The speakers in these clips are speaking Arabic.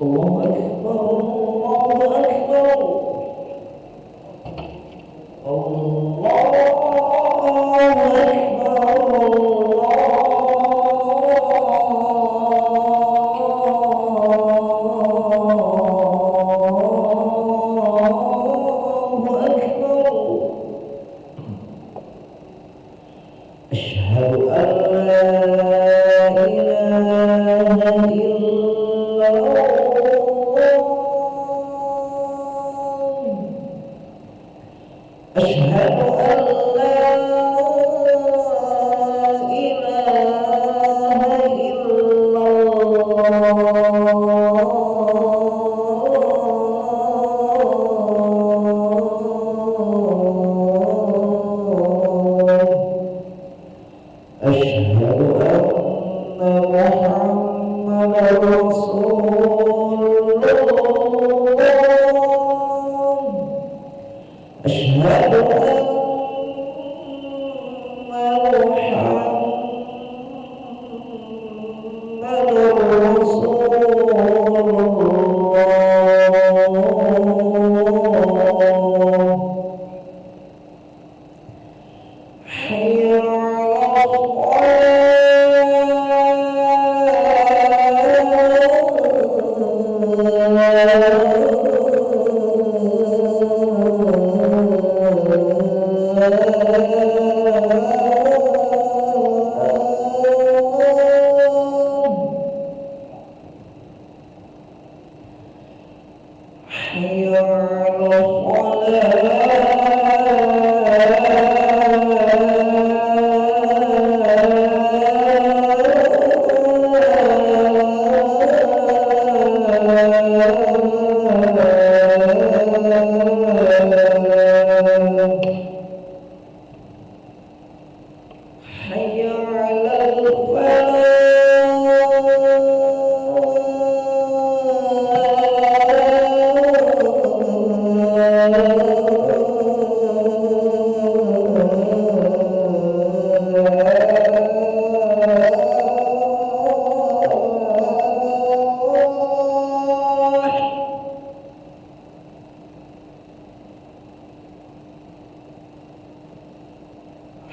الله أكبر الله أكبر الله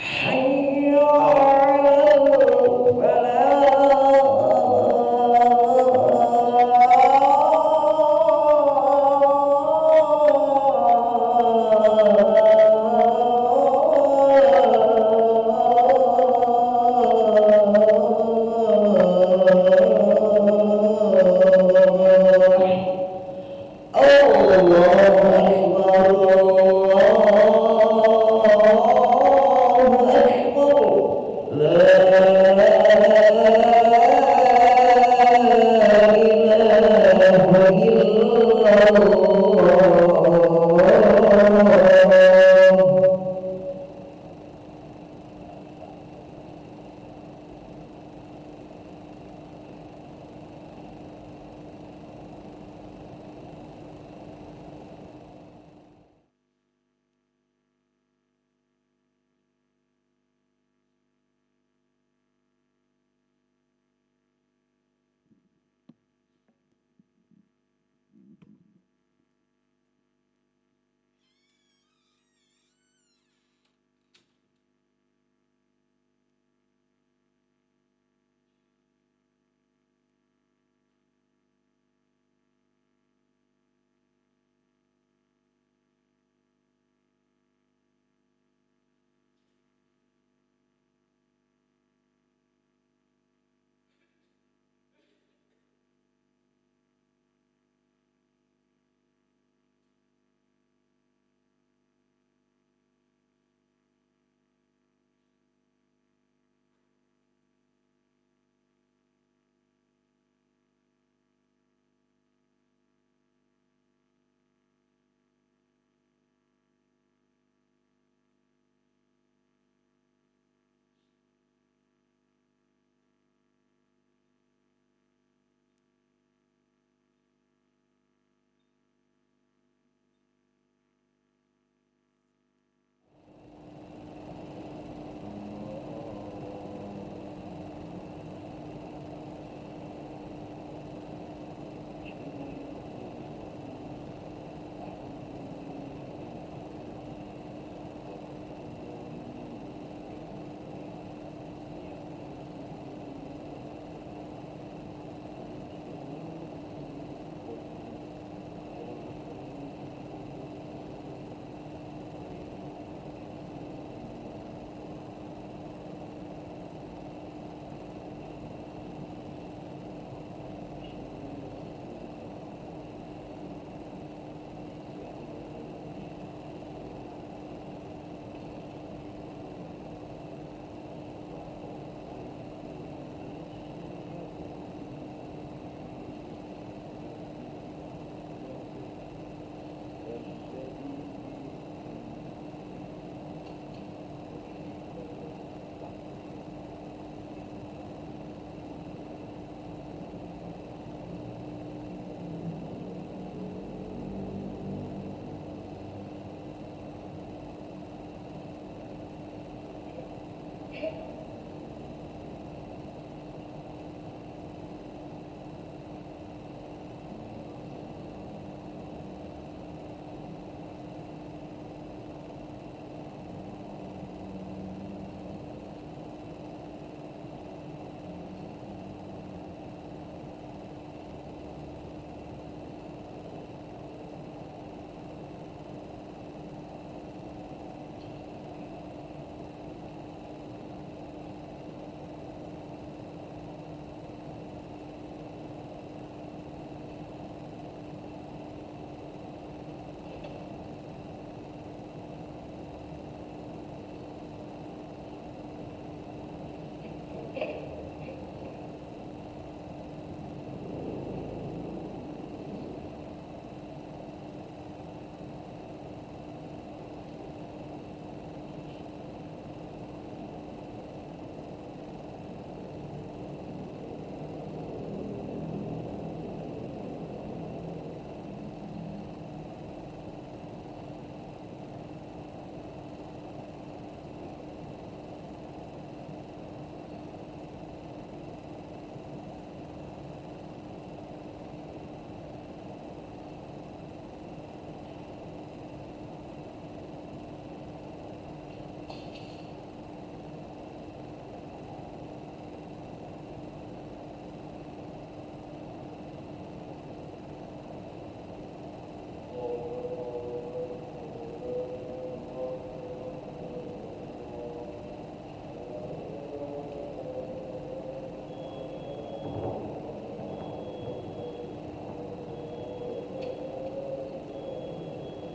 حي على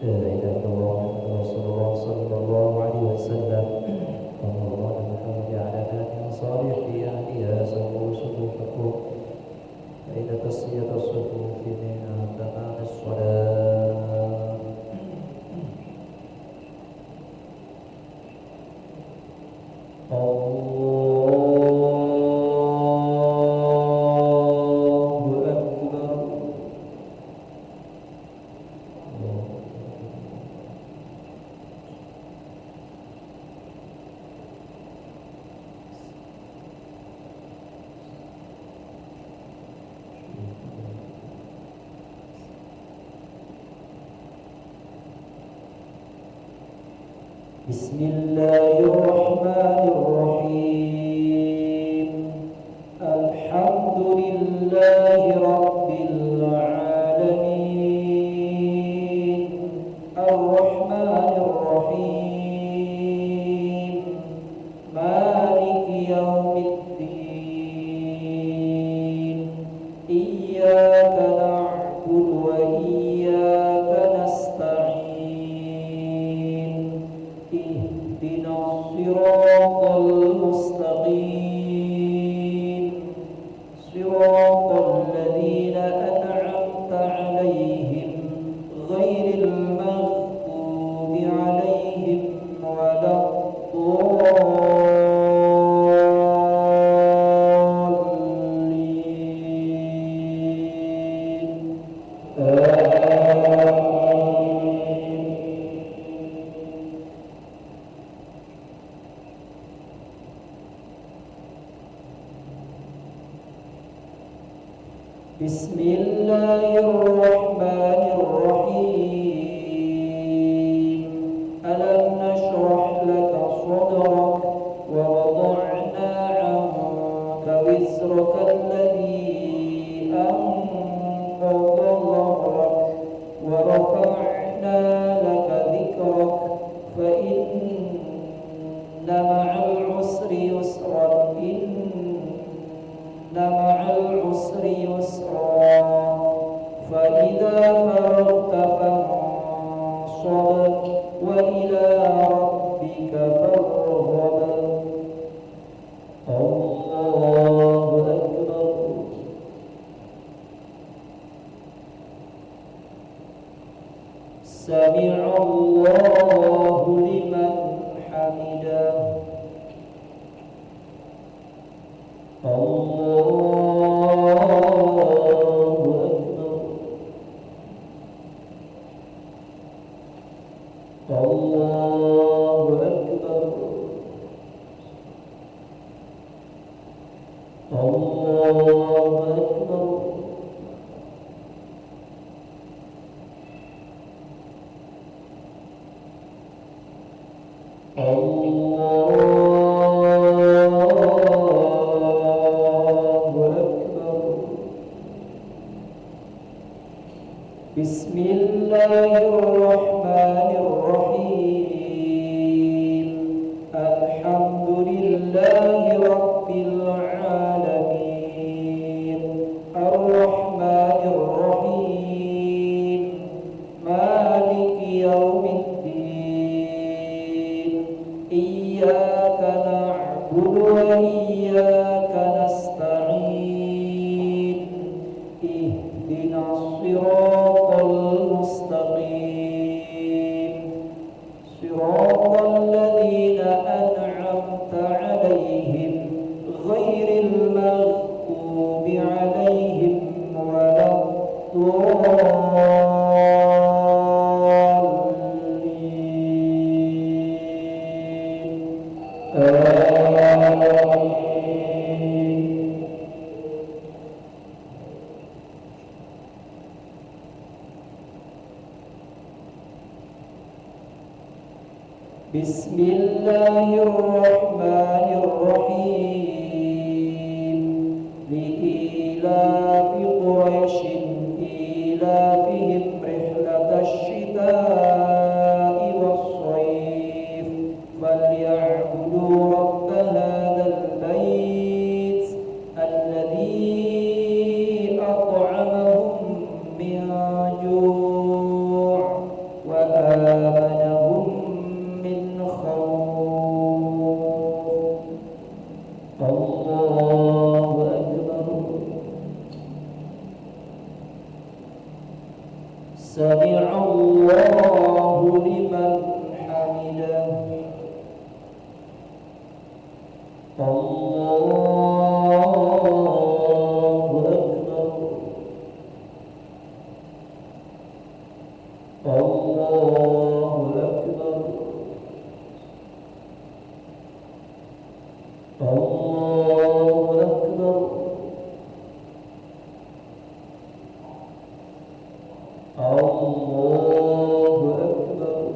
لا إله إلا الله رسول الله صلى الله عليه وسلم. اللهم محمد على آله وصحبه أهلها سووا صفوفكم فإن تسمية الصفوف من تمام الصلاة. بسم الله الرحمن الرحيم. الحمد لله رب العالمين الرحمن الرحيم مالك يوم الدين إياك نعبد وإياك نستعين اهدنا الصراط المستقيم صراط الذين أنعمت عليهم غير المغضوب عليهم ولا الضالين. بسم الله الرحمن الرحيم. ألم نشرح لك صدرك ووضعنا عنك وزرك الذي أنقض ظهرك ورفعنا لك ذكرك فإن مع العسر يسرا مع العسر يسرا فإذا فرغت فانصب وإلى ربك فارغب. الله أكبر. سمع الله لمن حمده. الله أكبر. الله أكبر. الله أكبر. بسم الله الرحمن الرحيم. الحمد لله رب العالمين الرحمن الرحيم مالك يوم الدين إياك نعبد وإياك نستعين اهدنا الصراط المستقيم صراط الذين أنعمت عليهم غير المغضوب عليهم ولا الضالين آمين. بسم الله الرحمن الرحيم. لإيلاف قريش إيلافهم رحلة الشتاء والصيف فليعبدوا رب هذا البيت الذي أطعمهم من جوع وآمنهم من خوف. الله أكبر. سمع الله لمن حمده. الله أكبر. الله أكبر. الله أكبر. الله أكبر.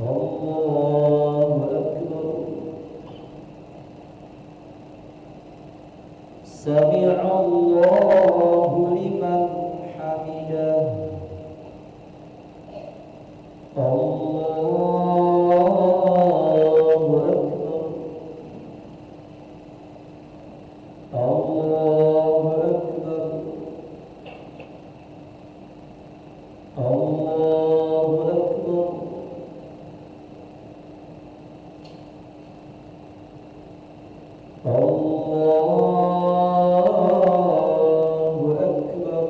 الله أكبر. سمع الله لمن حمده. الله أكبر. الله أكبر. الله أكبر. الله أكبر.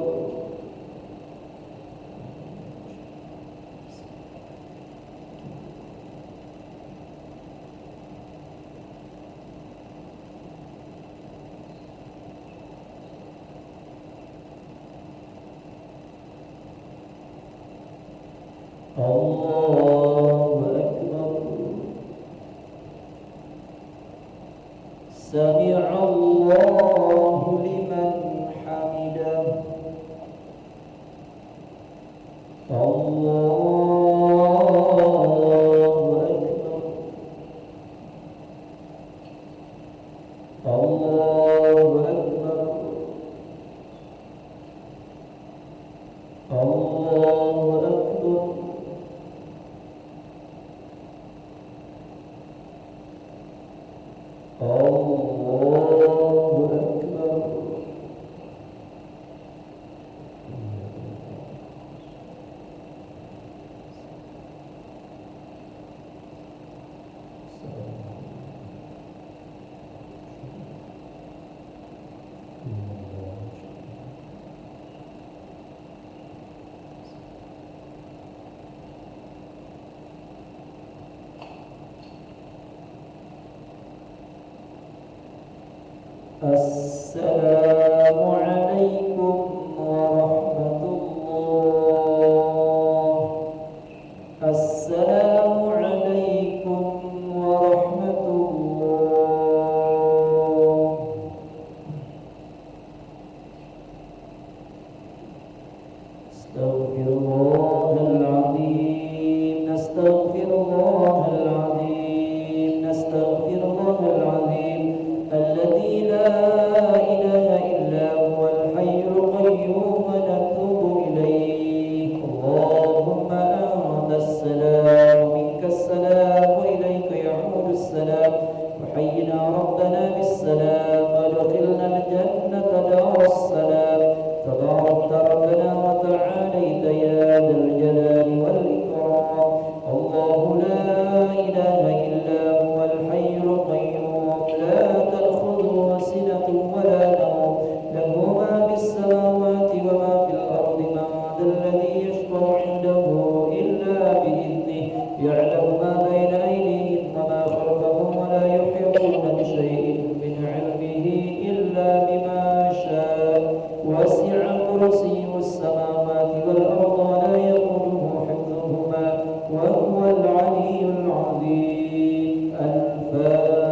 الله أكبر. سمع الله لمن حمده. الله أكبر. الله أكبر. الله أكبر. الله أكبر. السلام عليكم ورحمة الله. السلام عليكم ورحمة الله. استغفر الله العظيم. نستغفر الله العظيم. نستغفر الله العظيم الذي لا إله إلا هو الحي القيوم ونتوب إليه. اللهم أنت السلام ومنك السلام وإليك يعود السلام. وحينا ربنا بالسلام وادخلنا الجنة دار السلام. تباركت ربنا وتعاليت يا ذا الجلال والإكرام. الله لا إله إلا هو الحي القيوم لا تأخذه سنة ولا نوم له ما في السماوات وما في الأرض. من ذا الذي يشفع عنده إلا بإذنه. يعلم ما بين أيديهم وما خلفهم ولا يحيطون بشيء من علمه إلا بما شاء. وسع كرسيه السماوات والأرض ولا يؤوده حفظهما وهو العلي العظيم. الفاتحة.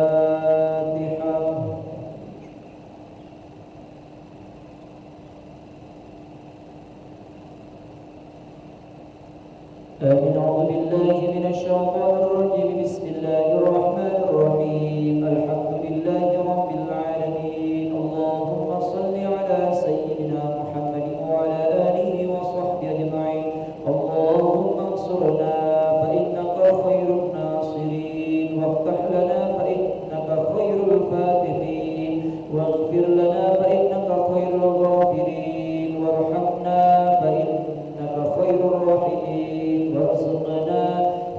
آمين. أعوذ بالله من الشيطان الرجيم. بسم الله الرحمن الرحيم. الحمد لله رب العالمين. اللهم صل على سيدنا محمد وعلى آله وصحبه أجمعين. اللهم انصرنا فإنك خير الناصرين. وافتح لنا فإنك خير الفاتحين. واغفر لنا فإنك خير الغافرين. وارحمنا فإنك خير الراحمين. وارزقنا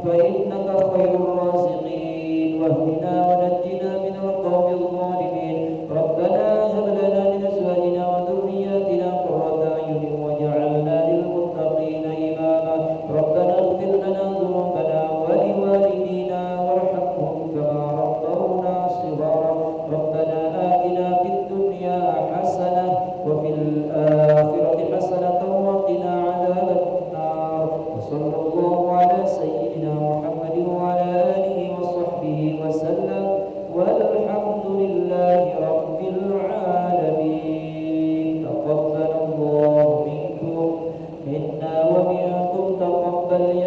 فإنك خير الرازقين. واهدنا ونجنا من القوم الظالمين. ربنا هب لنا من أزواجنا وذرياتنا قرة أعين واجعلنا للمتقين إماما. ربنا اغفر لنا ذنوبنا ولوالدينا وارحمهم كما ربونا صغارا. ربنا آتنا في الدنيا حسنة وفي الآخرة حسنة وقنا عذاب النار. وصلى الله على سيدنا محمد وعلى آله وصحبه وسلم والحمد لله رب العالمين. تقبل الله منكم منا ومنكم. تقبل يا